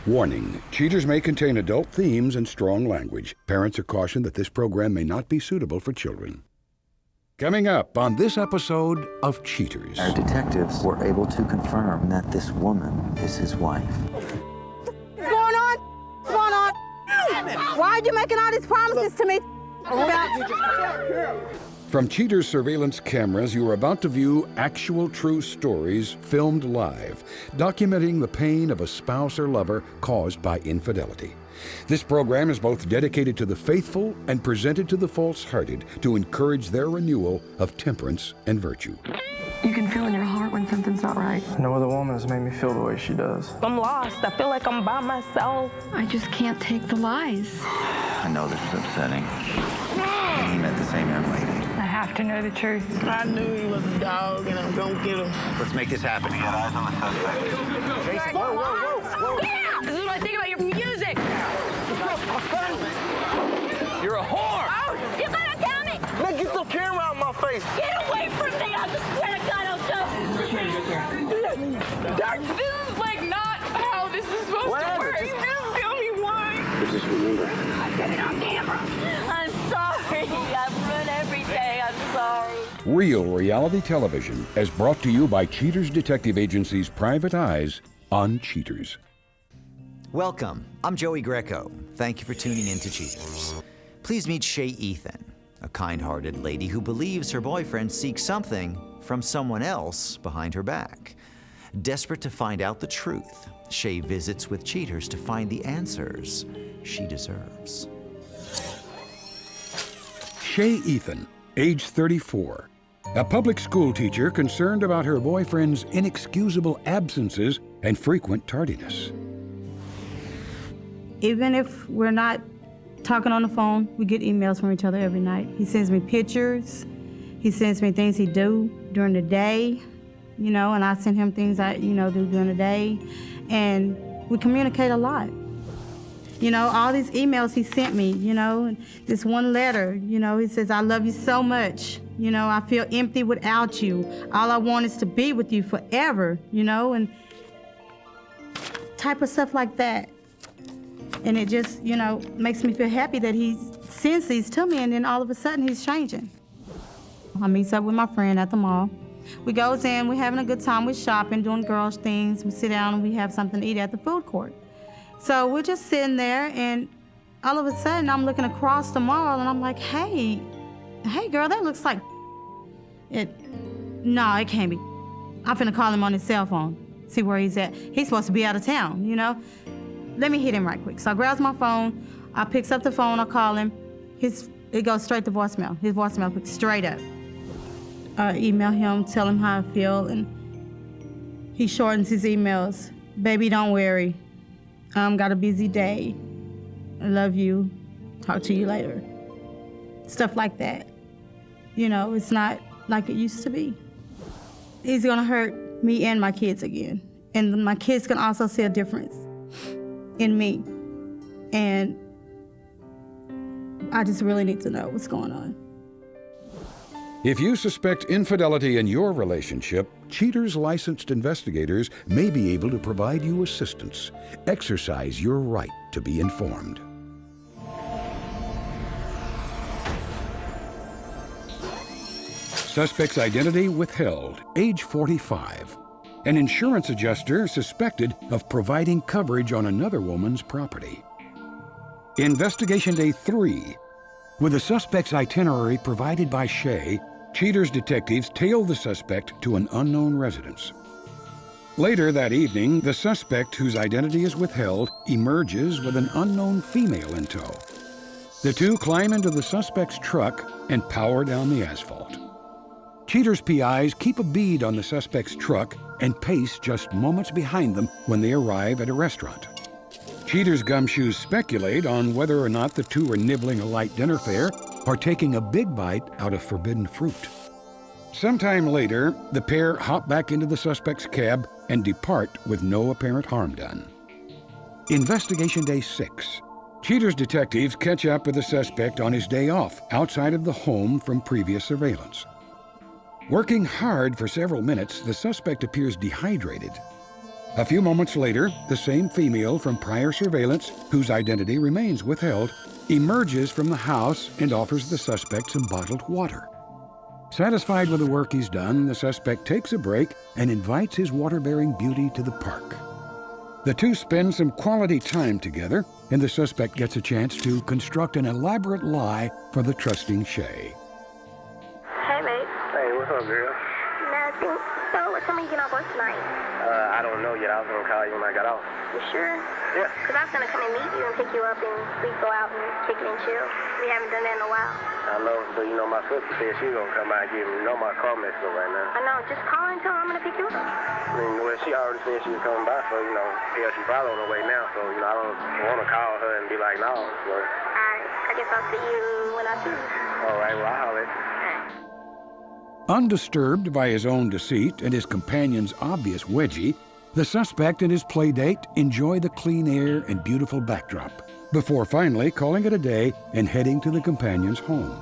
Warning, cheaters may contain adult themes and strong language. Parents are cautioned that this program may not be suitable for children. Coming up on this episode of Cheaters. Our detectives were able to confirm that this woman is his wife. What's going on? What's going on? Why are you making all these promises to me? From Cheaters surveillance cameras, you are about to view actual true stories filmed live, documenting the pain of a spouse or lover caused by infidelity. This program is both dedicated to the faithful and presented to the false-hearted to encourage their renewal of temperance and virtue. You can feel in your heart when something's not right. No other woman has made me feel the way she does. I'm lost. I feel like I'm by myself. I just can't take the lies. I know this is upsetting. He met the same young lady. I have to know the truth. I knew he was a dog, and I'm gonna get him. Let's make this happen. Get eyes on the suspect. Jason, whoa. Yeah! This is what I think about your music. You're a whore! Oh, you gotta tell me! Man, get the camera out my face! Get away from me! I swear to God, I'll jump. This is like not how this is supposed to work. Just tell me why. Just remember. I got it on camera. I'm sorry. I've ruined everything. I'm sorry. Real reality television is brought to you by Cheaters Detective Agency's Private Eyes on Cheaters. Welcome. I'm Joey Greco. Thank you for tuning in to Cheaters. Please meet Shay Ethan, a kind-hearted lady who believes her boyfriend seeks something from someone else behind her back. Desperate to find out the truth, Shay visits with cheaters to find the answers she deserves. Shay Ethan, age 34, a public school teacher concerned about her boyfriend's inexcusable absences and frequent tardiness. Even if we're not talking on the phone, we get emails from each other every night. He sends me pictures. He sends me things he do during the day, and I send him things I, do during the day. And we communicate a lot. All these emails he sent me, and this one letter, he says, I love you so much. I feel empty without you. All I want is to be with you forever, and type of stuff like that. And it just, makes me feel happy that he sends these to me, and then all of a sudden he's changing. I meet up with my friend at the mall. We goes in, we're having a good time, we're shopping, doing girls things. We sit down and we have something to eat at the food court. So we're just sitting there, and all of a sudden I'm looking across the mall, and I'm like, hey girl, that looks like No, it can't be. I'm finna call him on his cell phone, see where he's at. He's supposed to be out of town, Let me hit him right quick. So I grabs my phone, I picks up the phone, I call him. It goes straight to voicemail. His voicemail picks straight up. I email him, tell him how I feel, and he shortens his emails. Baby, don't worry. Got a busy day. I love you. Talk to you later. Stuff like that. It's not like it used to be. He's gonna hurt me and my kids again. And my kids can also see a difference in me. And I just really need to know what's going on. If you suspect infidelity in your relationship, Cheaters licensed investigators may be able to provide you assistance. Exercise your right to be informed. Suspect's identity withheld, age 45. An insurance adjuster suspected of providing coverage on another woman's property. Investigation Day 3. With the suspect's itinerary provided by Shay, Cheaters detectives tailed the suspect to an unknown residence. Later that evening, the suspect, whose identity is withheld, emerges with an unknown female in tow. The two climb into the suspect's truck and power down the asphalt. Cheaters PIs keep a bead on the suspect's truck and pace just moments behind them when they arrive at a restaurant. Cheaters gumshoes speculate on whether or not the two are nibbling a light dinner fare or taking a big bite out of forbidden fruit. Sometime later, the pair hop back into the suspect's cab and depart with no apparent harm done. Investigation Day 6. Cheaters detectives catch up with the suspect on his day off outside of the home from previous surveillance. Working hard for several minutes, the suspect appears dehydrated. A few moments later, the same female from prior surveillance, whose identity remains withheld, emerges from the house and offers the suspect some bottled water. Satisfied with the work he's done, the suspect takes a break and invites his water-bearing beauty to the park. The two spend some quality time together, and the suspect gets a chance to construct an elaborate lie for the trusting Shay. Hey, babe. Hey, what's up, girl? Nothing. So, what time are you getting off work tonight? I don't know yet. I was gonna call you when I got off. You sure? Yeah. Because I was going to come and meet you and pick you up and we go out and kick it and chill. We haven't done that in a while. I know, but you know, my sister said she was gonna come by and get me. You know my car messed up right now. I know. Just call and tell her I'm going to pick you up. I mean, well, she already said she was coming by, so, you know, yeah, she's probably on her way now, so, you know, I don't want to call her and be like, no. So. All right. I guess I'll see you when I see you. All right, well, I'll holler. Undisturbed by his own deceit and his companion's obvious wedgie, the suspect and his playdate enjoy the clean air and beautiful backdrop, before finally calling it a day and heading to the companion's home.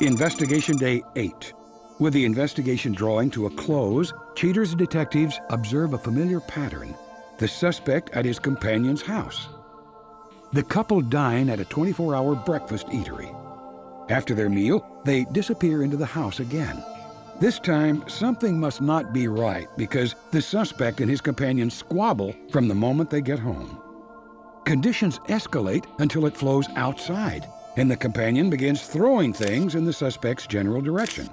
Investigation Day 8. With the investigation drawing to a close, Cheater's detectives observe a familiar pattern: the suspect at his companion's house. The couple dine at a 24-hour breakfast eatery. After their meal, they disappear into the house again. This time, something must not be right because the suspect and his companion squabble from the moment they get home. Conditions escalate until it flows outside, and the companion begins throwing things in the suspect's general direction.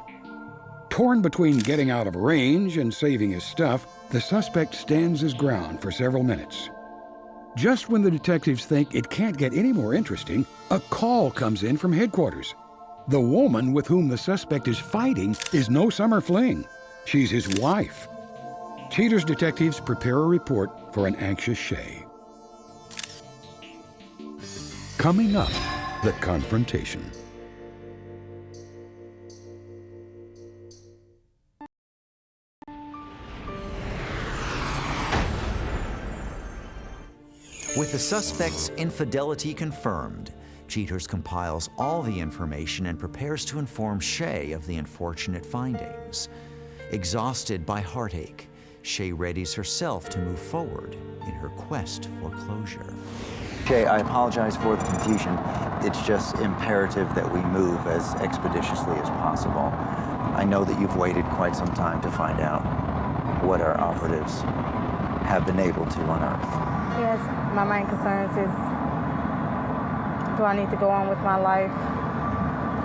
Torn between getting out of range and saving his stuff, the suspect stands his ground for several minutes. Just when the detectives think it can't get any more interesting, a call comes in from headquarters. The woman with whom the suspect is fighting is no summer fling. She's his wife. Cheater's detectives prepare a report for an anxious Shay. Coming up, the confrontation. With the suspect's infidelity confirmed, Cheaters compiles all the information and prepares to inform Shay of the unfortunate findings. Exhausted by heartache, Shay readies herself to move forward in her quest for closure. Shay, I apologize for the confusion. It's just imperative that we move as expeditiously as possible. I know that you've waited quite some time to find out what our operatives have been able to unearth. Yes, my main concerns is, do I need to go on with my life?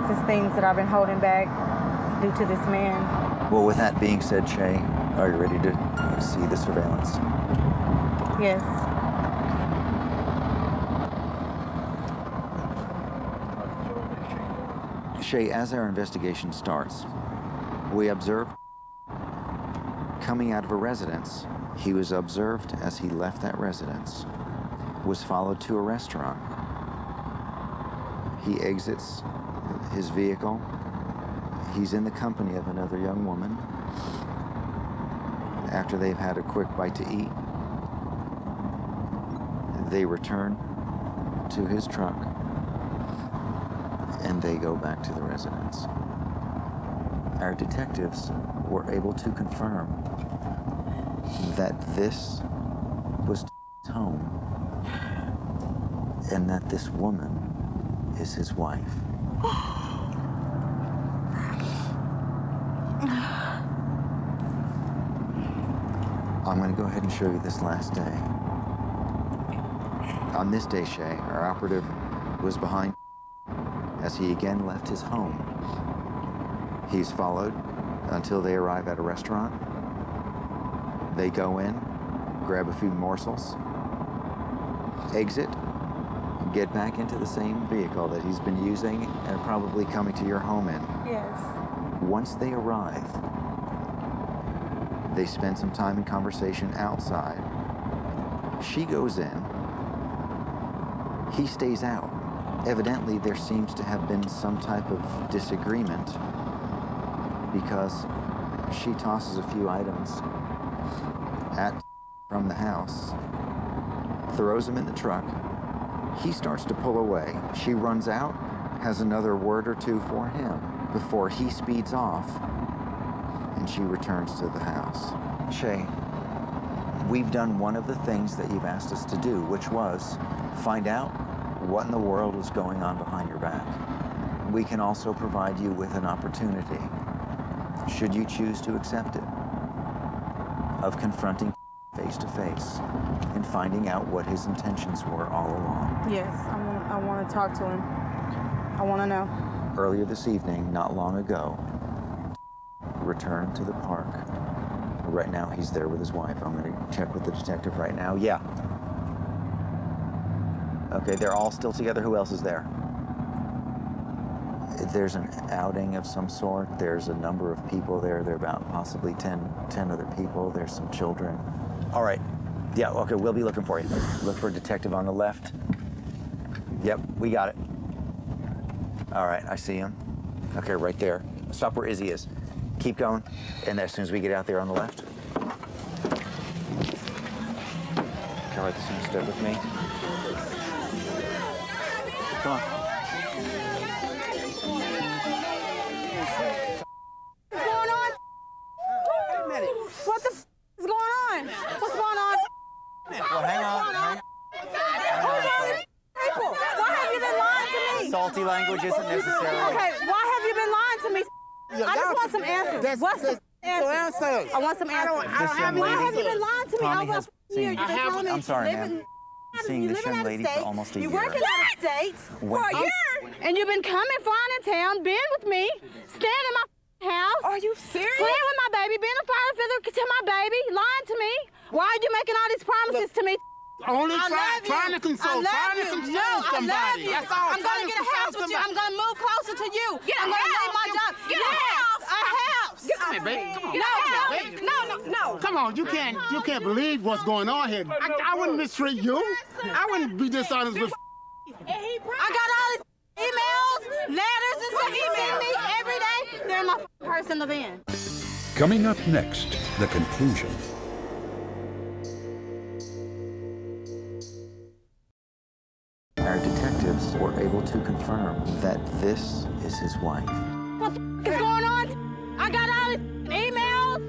Just things that I've been holding back due to this man. Well, with that being said, Shay, are you ready to see the surveillance? Yes. Shay, as our investigation starts, we observe coming out of a residence. He was observed as he left that residence, was followed to a restaurant. He exits his vehicle. He's in the company of another young woman. After they've had a quick bite to eat, they return to his truck and they go back to the residence. Our detectives were able to confirm that this was home and that this woman is his wife. I'm going to go ahead and show you this last day. On this day, Shay, our operative was behind as he again left his home. He's followed until they arrive at a restaurant. They go in, grab a few morsels, exit, get back into the same vehicle that he's been using and probably coming to your home in. Yes. Once they arrive, they spend some time in conversation outside. She goes in. He stays out. Evidently, there seems to have been some type of disagreement because she tosses a few items from the house, throws them in the truck. He starts to pull away. She runs out, has another word or two for him before he speeds off, and she returns to the house. Shay, we've done one of the things that you've asked us to do, which was find out what in the world was going on behind your back. We can also provide you with an opportunity, should you choose to accept it, of confronting face to face and finding out what his intentions were all along. Yes, I want to talk to him. I want to know. Earlier this evening, not long ago, returned to the park. Right now, he's there with his wife. I'm going to check with the detective right now. Yeah. Okay, they're all still together. Who else is there? There's an outing of some sort. There's a number of people there. There are about possibly 10 other people. There's some children. All right. Yeah, okay, we'll be looking for you. Look for a detective on the left. Yep, we got it. All right, I see him. Okay, right there. Stop where Izzy is. Keep going, and as soon as we get out there on the left. Come right this in, step with me. Come on. What's going on? What the is going on? What's going on? Well, hang on. People, why have you been lying to me? Salty language isn't necessary. Okay, why have you been lying to me? I just want some answers. What's the answer? I want some answers. Why have you been lying to me? Tommy Over has a year, seen- you've been telling me I'm sorry, you ma'am. living- Seeing you this living young out of lady for state. almost a You're year. working out of state for a year. And you've been coming, flying in town, being with me, staying in my house. Are you serious? Playing with my baby, being a father figure to my baby, lying to me. Why are you making all these promises to me? Only trying to console, trying to console somebody. That's all. I'm going to get a house with you. I'm going to move closer to you. I'm going to leave my job. Yes, a house. Come here, baby. Come on. No. Come on, you can't believe what's going on here. I wouldn't mistreat you. I wouldn't be dishonest with. I got all these emails, letters, and stuff. Email me every day. They're in my purse in the van. Coming up next, the conclusion. Our detectives were able to confirm that this is his wife. What the is going on? I got all these emails.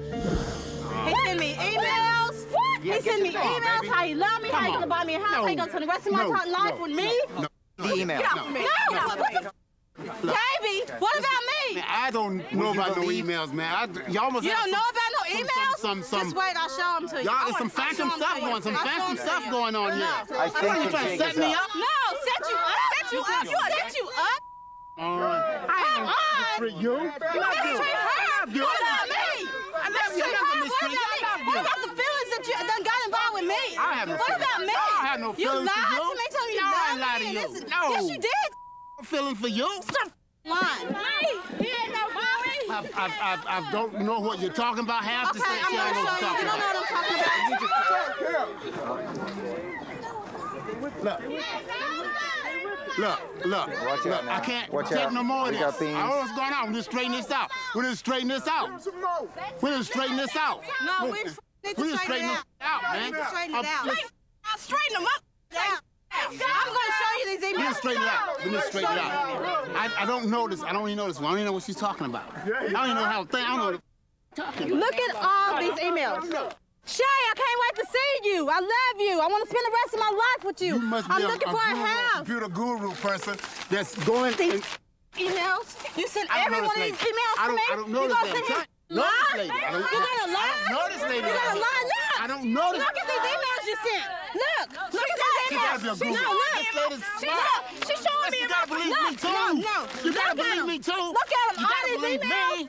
He sent me emails. He sent me emails how he loved me, how he gonna buy me a house, how he gonna spend the rest of my life with me. The email. No, what the baby, what about me? Man, I don't know about no emails, man. Y'all must. You don't know about no emails? Some. Just wait, I'll show them to you. Y'all, there's some phantom stuff going, some phantom stuff going on here. I think you the trying to jig set is me up. up? No, set you up. Set you up. Come on. Mistreat you. Mistreat her. You. What about me? I love you. I'm not mistreat you. I love you. What about the feelings that you done got involved with me? I have no What feelings. about me? I don't have no You feelings for lied you. to me, telling me you No, I loved ain't lied me. to and you. this- No. Yes, you did. I'm feeling for you. Stop lying. He ain't no mommy. I don't know what you're talking about. Half Okay, the I'm section I gonna know show what you. you're You don't talking know what about. I'm talking about. Look. Watch out now. I can't Watch take out. no more of We this. got beans. I don't know what's going on. We're just straighten this out. We're just straighten this out. No, we need to straighten it out. man. Straighten it out. I'll straighten them up. I'm gonna show you these We emails. just straighten it out. We just straighten it out. I don't know this. I don't even know this one. I don't even know what she's talking about. I don't even know how to think. I don't know what she's talking about. Look at all these emails. Shay, I can't wait to see you. I love you. I want to spend the rest of my life with you. You must be I'm looking for a house. computer guru person that's going. These emails. You sent I don't every know one this of these lady. emails I to me. don't know You this gonna lady. sit here Know lie? this lady. I don't- You gonna lie? I don't know this lady. You gonna lie? Look. I don't know this. Look at these emails you sent. Look at these She gotta be a emails. guru. No, look. This lady's smart. She's showing me. You gotta believe look, me too. No. You gotta Look at believe them. me too. Look at them. You All gotta these believe emails. me.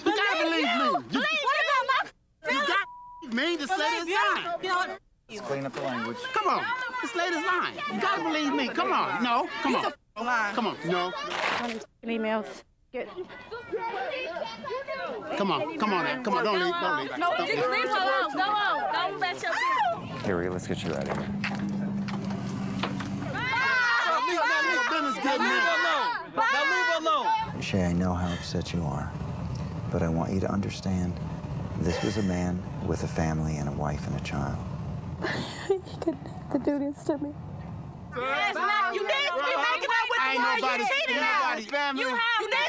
You gotta believe me. You What about my feelings? got me. This lady's lying. You know what? Let's clean up the language. Come on. This lady's lying. You gotta believe me. Come on. No. Come on. Come on. No. Emails. Come on. Come on now. Come on. Don't leave. Don't leave. No, Don't just leave. leave her alone. Go on. Don't let your Harry, let's get you out of here. Shay, I know how upset you are, but I want you to understand this was a man with a family and a wife and a child. You didn't have to do this to me. Yes, now you need to be making up with Ain't the girl nobody- you cheated ain't on. nobody family. You need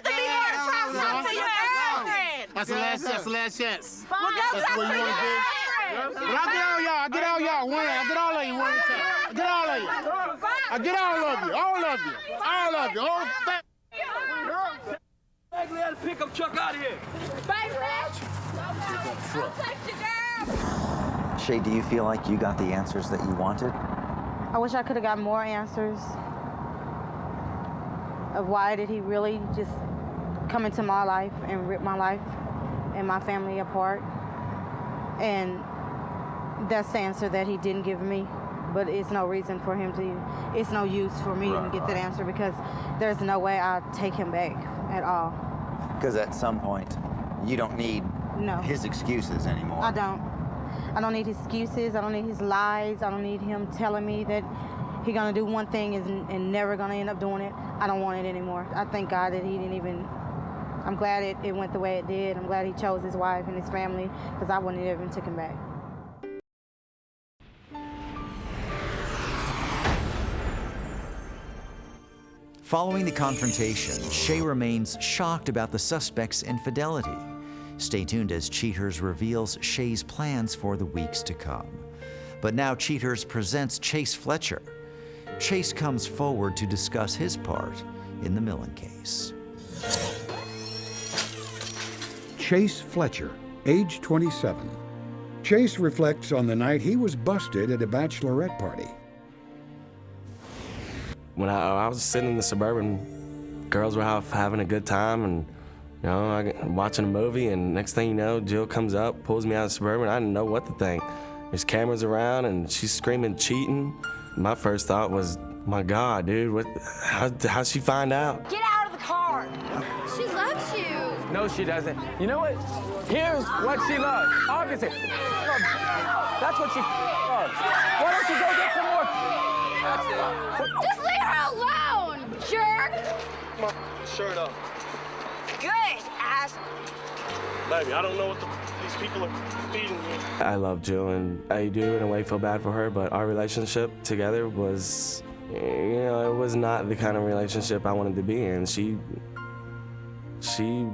to be more trying to talk to your girlfriend. That's the last chance. Well, go That's talk where to you your wanna be? girlfriend. But I get all y'all one. I get all of you one time. I get all of you. I get all of you. All of you. All of you. All fat. Let a pickup truck out of here. Shay, do you feel like you got the answers that you wanted? I wish I could have got more answers of why did he really just come into my life and rip my life and my family apart. And that's the answer that he didn't give me. But it's no reason for him to, it's no use for me to get that answer because there's no way I'd take him back at all. Because at some point, you don't need his excuses anymore. I don't. I don't need his excuses. I don't need his lies. I don't need him telling me that he's gonna do one thing and never gonna end up doing it. I don't want it anymore. I thank God that he didn't even, I'm glad it went the way it did. I'm glad he chose his wife and his family because I wouldn't have even took him back. Following the confrontation, Shay remains shocked about the suspect's infidelity. Stay tuned as Cheaters reveals Shay's plans for the weeks to come. But now Cheaters presents Chase Fletcher. Chase comes forward to discuss his part in the Millen case. Chase Fletcher, age 27. Chase reflects on the night he was busted at a bachelorette party. When I was sitting in the Suburban, girls were having a good time, and watching a movie, and next thing you know, Jill comes up, pulls me out of the Suburban. I didn't know what to think. There's cameras around, and she's screaming, cheating. My first thought was, my God, dude, how'd she find out? Get out of the car. She loves you. No, she doesn't. You know what? Here's what she loves. Obviously. That's what she loves. Why don't you go get some more? Just leave her alone, jerk. My shirt up. Good, ass. Baby, I don't know what these people are feeding me. I love Jill, and I do in a way feel bad for her, but our relationship together was, it was not the kind of relationship I wanted to be in. She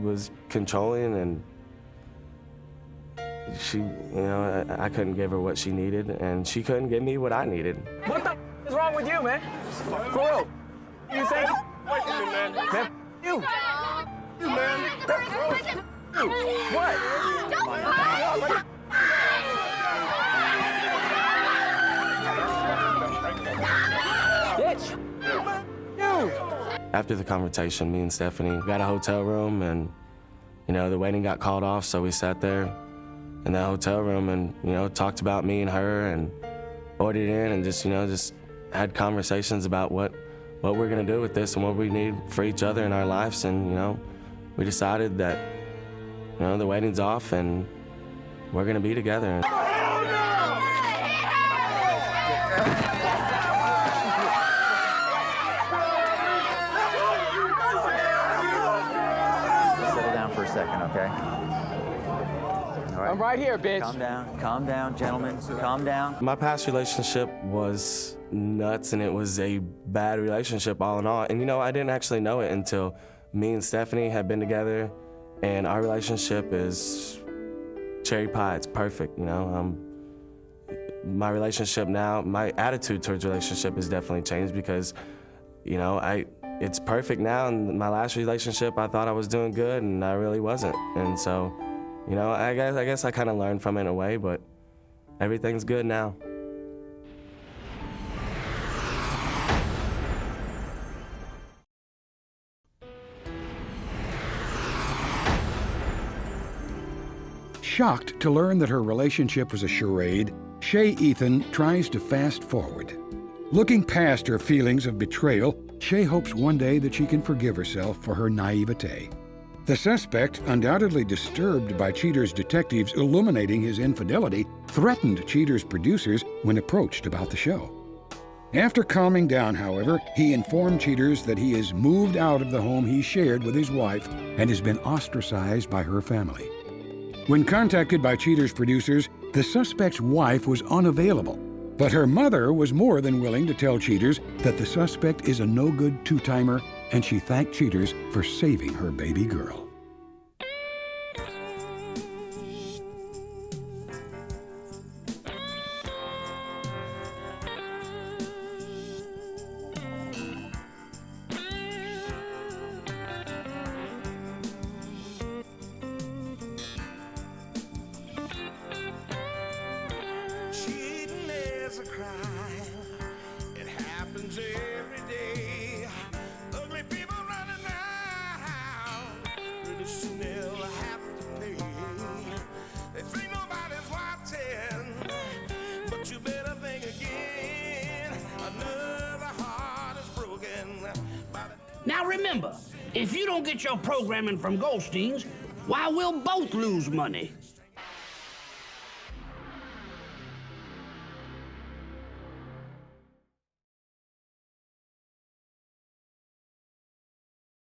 was controlling, and she, I couldn't give her what she needed, and she couldn't give me what I needed. What the is wrong with you, man? For real? You think? Wait a minute, man. Man, you. You, man. What? Don't fight! Bitch! You! After the confrontation, me and Stephanie got a hotel room, and, the wedding got called off, so we sat there in that hotel room and, talked about me and her and ordered in and just had conversations about what we're gonna do with this and what we need for each other in our lives. And, we decided that, the wedding's off and we're gonna be together. Settle down for a second, okay? All right. I'm right here, bitch. Calm down, gentlemen, calm down. My past relationship was nuts, and it was a bad relationship all in all. And I didn't actually know it until me and Stephanie had been together, and our relationship is cherry pie. It's perfect, My relationship now, my attitude towards relationship has definitely changed because, it's perfect now. And my last relationship, I thought I was doing good, and I really wasn't. And so, I guess I kind of learned from it in a way, but everything's good now. Shocked to learn that her relationship was a charade, Shay Ethan tries to fast forward. Looking past her feelings of betrayal, Shay hopes one day that she can forgive herself for her naivete. The suspect, undoubtedly disturbed by Cheaters' detectives illuminating his infidelity, threatened Cheaters' producers when approached about the show. After calming down, however, he informed Cheaters that he has moved out of the home he shared with his wife and has been ostracized by her family. When contacted by Cheaters' producers, the suspect's wife was unavailable, but her mother was more than willing to tell Cheaters that the suspect is a no-good two-timer, and she thanked Cheaters for saving her baby girl. will have to pay. They think nobody's watching, but you better think again. Another heart is broken. Now remember, if you don't get your programming from Goldstein's, why, we'll both lose money.